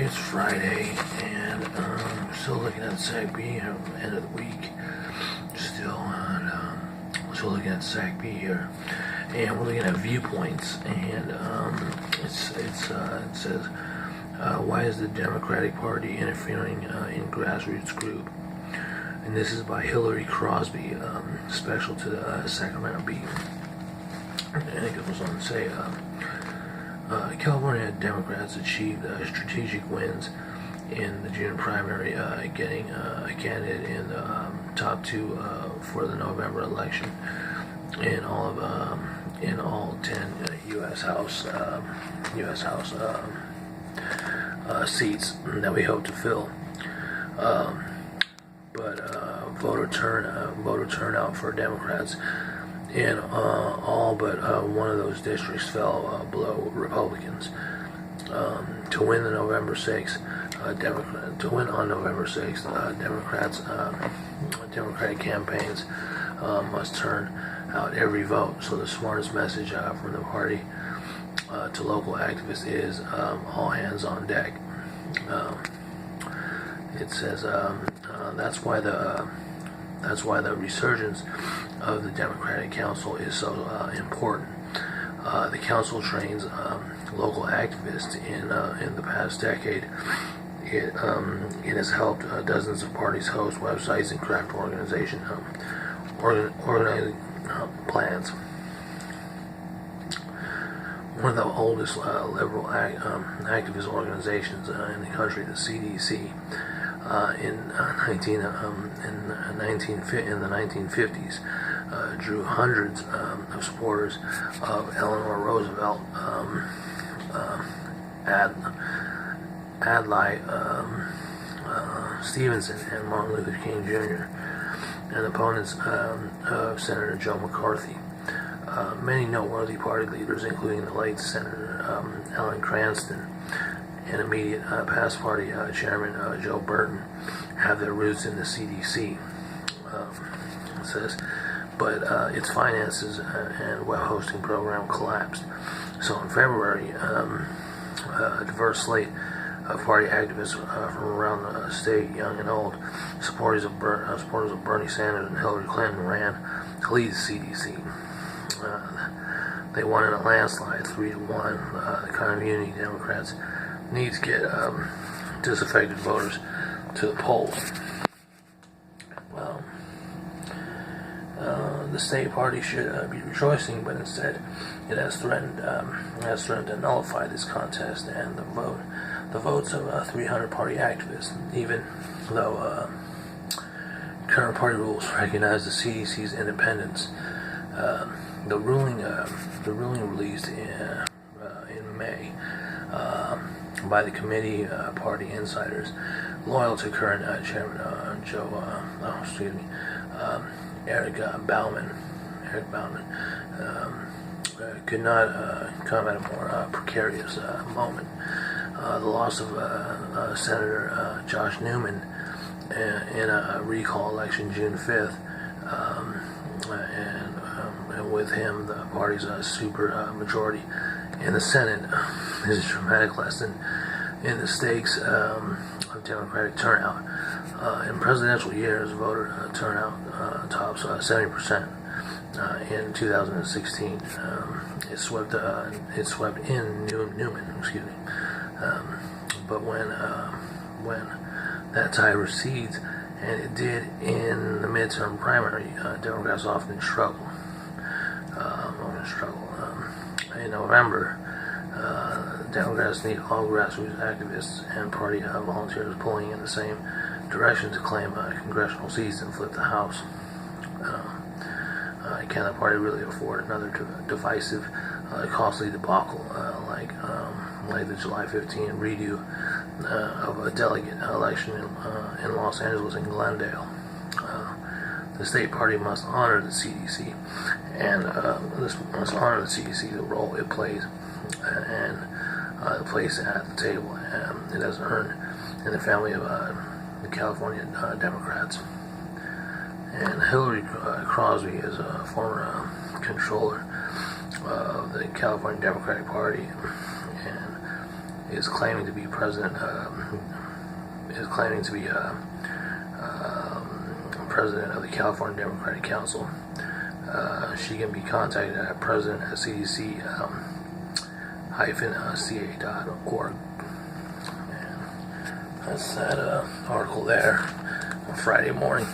It's Friday, and we're still looking at SACB end of the week. Still looking at SACB here, and we're looking at viewpoints. And it says, why is the Democratic Party interfering in grassroots group? And this is by Hillary Crosby, special to the Sacramento Bee. And it goes on to say, California Democrats achieved strategic wins in the June primary, getting a candidate in the top two for the November election in all 10 U.S. House seats that we hope to fill. But voter turnout for Democrats in all but one of those districts fell below Republicans. To win on November 6th, Democratic campaigns must turn out every vote. So the smartest message from the party to local activists is all hands on deck. It says that's why the resurgence of the Democratic Council is so important. The council trains local activists in the past decade. It has helped dozens of parties host websites and craft organizing plans. One of the oldest liberal activist organizations in the country, the CDC, in the 1950s, drew hundreds of supporters of Eleanor Roosevelt, Adlai Stevenson, and Martin Luther King Jr., and opponents of Senator Joe McCarthy. Many noteworthy party leaders, including the late Senator Alan Cranston and immediate past party chairman Joe Burton, have their roots in the CDC. It says, but its finances and web hosting program collapsed. So in February, a diverse slate of party activists from around the state, young and old, supporters of Bernie Sanders and Hillary Clinton, ran to lead the CDC. They won in a landslide, 3-1. The kind of unity Democrats need to get disaffected voters to the polls. Well, the state party should be rejoicing, but instead it has threatened to nullify this contest and the votes of 300 party activists, even though current party rules recognize the CDC's independence. The ruling released in May by the committee party insiders loyal to current chairman Eric Bauman could not come at a more precarious moment. The loss of Senator Josh Newman in a recall election June 5th, and with him the party's super majority in the Senate is a dramatic lesson in the stakes of Democratic turnout. In presidential years, voter turnout tops 70%. In 2016, it swept in Newman. But when that tide recedes, and it did in the midterm primary, Democrats often struggle. In November, Democrats need all grassroots activists and party volunteers pulling in the same direction to claim congressional seats and flip the House. Can the party really afford another divisive, costly debacle like the July 15 redo of a delegate election in Los Angeles and Glendale? The state party must honor the CDC, and the role it plays, and the place at the table it has earned in the family of the California Democrats. And Hillary Crosby is a former controller of the California Democratic Party, and is claiming to be president. President of the California Democratic Council. She can be contacted at president@cdc-ca.org. And that's that article there on Friday morning.